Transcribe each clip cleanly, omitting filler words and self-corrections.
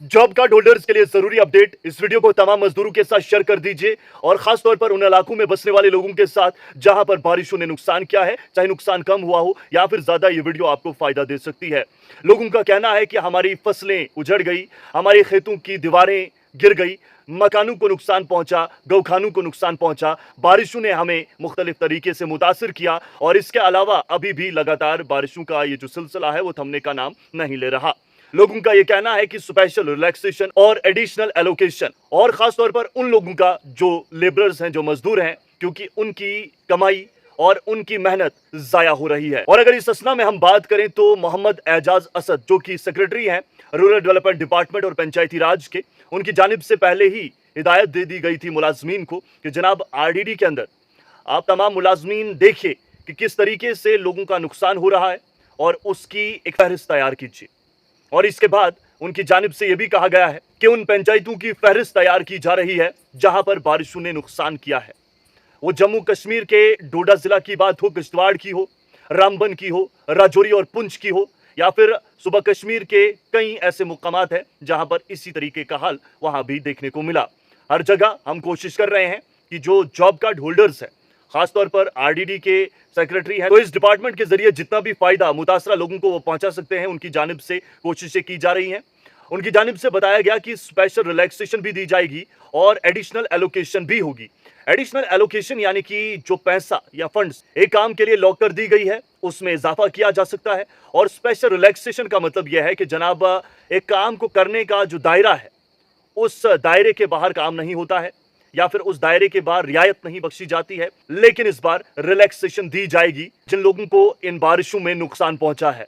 Job card holders के लिए जरूरी अपडेट। इस वीडियो को तमाम मजदूरों के साथ शेयर कर दीजिए और खास तौर पर उन इलाकों में बसने वाले लोगों के साथ जहां पर बारिशों ने नुकसान किया है, चाहे नुकसान कम हुआ हो या फिर ज्यादा, ये वीडियो आपको फायदा दे सकती है। लोगों का कहना है कि हमारी फसलें उजड़ गई, हमारे खेतों की दीवारें गिर गई, मकानों को नुकसान पहुंचा, गौखानों को नुकसान पहुंचा। बारिशों ने हमें मुख्तलिफ तरीके से मुतासिर किया और इसके अलावा अभी भी लगातार बारिशों का ये जो सिलसिला है वो थमने का नाम नहीं ले रहा। लोगों का यह कहना है कि स्पेशल रिलैक्सेशन और एडिशनल एलोकेशन, और खास तौर पर उन लोगों का जो लेबरर्स हैं, जो मजदूर हैं, क्योंकि उनकी कमाई और उनकी मेहनत जाया हो रही है। और अगर इस असना में हम बात करें तो मोहम्मद एजाज असद, जो कि सेक्रेटरी हैं रूरल डेवलपमेंट डिपार्टमेंट और पंचायती राज के, उनकी जानिब से पहले ही हिदायत दे दी गई थी मुलाजमीन को कि जनाब आरडीडी के अंदर आप तमाम मुलाजमीन देखिए कि किस तरीके से लोगों का नुकसान हो रहा है और उसकी एक फहरिस्त तैयार कीजिए। और इसके बाद उनकी जानिब से यह भी कहा गया है कि उन पंचायतों की फहरिस्त तैयार की जा रही है जहां पर बारिशों ने नुकसान किया है। वो जम्मू कश्मीर के डोडा जिला की बात हो, किश्तवाड़ की हो, रामबन की हो, राजौरी और पुंछ की हो, या फिर सुबह कश्मीर के कई ऐसे मुकामात हैं जहां पर इसी तरीके का हाल वहां भी देखने को मिला। हर जगह हम कोशिश कर रहे हैं कि जो जॉब कार्ड होल्डर्स है, खासतौर पर आरडीडी के सेक्रेटरी हैं, तो इस डिपार्टमेंट के जरिए जितना भी फायदा मुतासरा लोगों को वो पहुंचा सकते हैं, उनकी जानिब से कोशिशें की जा रही हैं। उनकी जानिब से बताया गया कि स्पेशल रिलैक्सेशन भी दी जाएगी और एडिशनल एलोकेशन भी होगी। एडिशनल एलोकेशन यानी कि जो पैसा या फंड्स एक काम के लिए लॉक कर दी गई है उसमें इजाफा किया जा सकता है, और स्पेशल रिलैक्सेशन का मतलब यह है कि जनाब एक काम को करने का जो दायरा है उस दायरे के बाहर काम नहीं होता है या फिर उस दायरे के बाहर रियायत नहीं बख्शी जाती है, लेकिन इस बार रिलैक्सेशन दी जाएगी जिन लोगों को इन बारिशों में नुकसान पहुंचा है।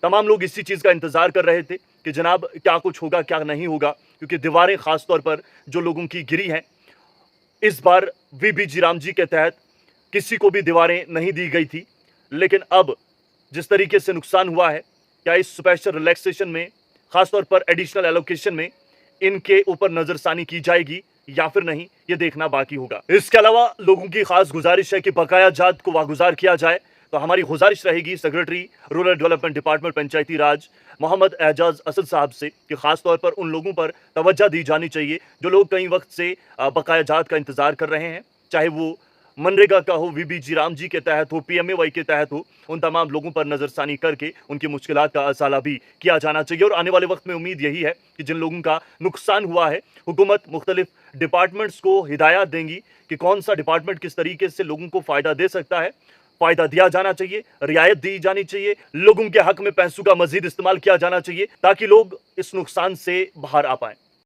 तमाम लोग इसी चीज का इंतजार कर रहे थे कि जनाब क्या कुछ होगा क्या नहीं होगा, क्योंकि दीवारें खासतौर पर जो लोगों की गिरी हैं, इस बार वीबीजी रामजी के तहत किसी को भी दीवारें नहीं दी गई थी। लेकिन अब जिस तरीके से नुकसान हुआ है, क्या इस स्पेशल रिलैक्सेशन में, खासतौर पर एडिशनल एलोकेशन में, इनके ऊपर नजरसानी की जाएगी या फिर नहीं, ये देखना बाकी होगा। इसके अलावा लोगों की खास गुजारिश है कि बकाया जात को वागुजार किया जाए। तो हमारी गुजारिश रहेगी सेक्रेटरी रूरल डेवलपमेंट डिपार्टमेंट पंचायती राज मोहम्मद एजाज असद साहब से कि खास तौर पर उन लोगों पर तवज्जो दी जानी चाहिए जो लोग कई वक्त से बकाया जात का इंतजार कर रहे हैं, चाहे वो मनरेगा का हो, वीबीजी रामजी के तहत हो, पीएमएवाई के तहत हो। उन तमाम लोगों पर नजरसानी करके उनकी मुश्किलात का असाला भी किया जाना चाहिए। और आने वाले वक्त में उम्मीद यही है कि जिन लोगों का नुकसान हुआ है, हुकूमत मुख्तलिफ डिपार्टमेंट्स को हिदायत देंगी कि कौन सा डिपार्टमेंट किस तरीके से लोगों को फायदा दे सकता है। फायदा दिया जाना चाहिए, रियायत दी जानी चाहिए, लोगों के हक में पैसों का मजीद इस्तेमाल किया जाना चाहिए ताकि लोग इस नुकसान से बाहर आ पाए।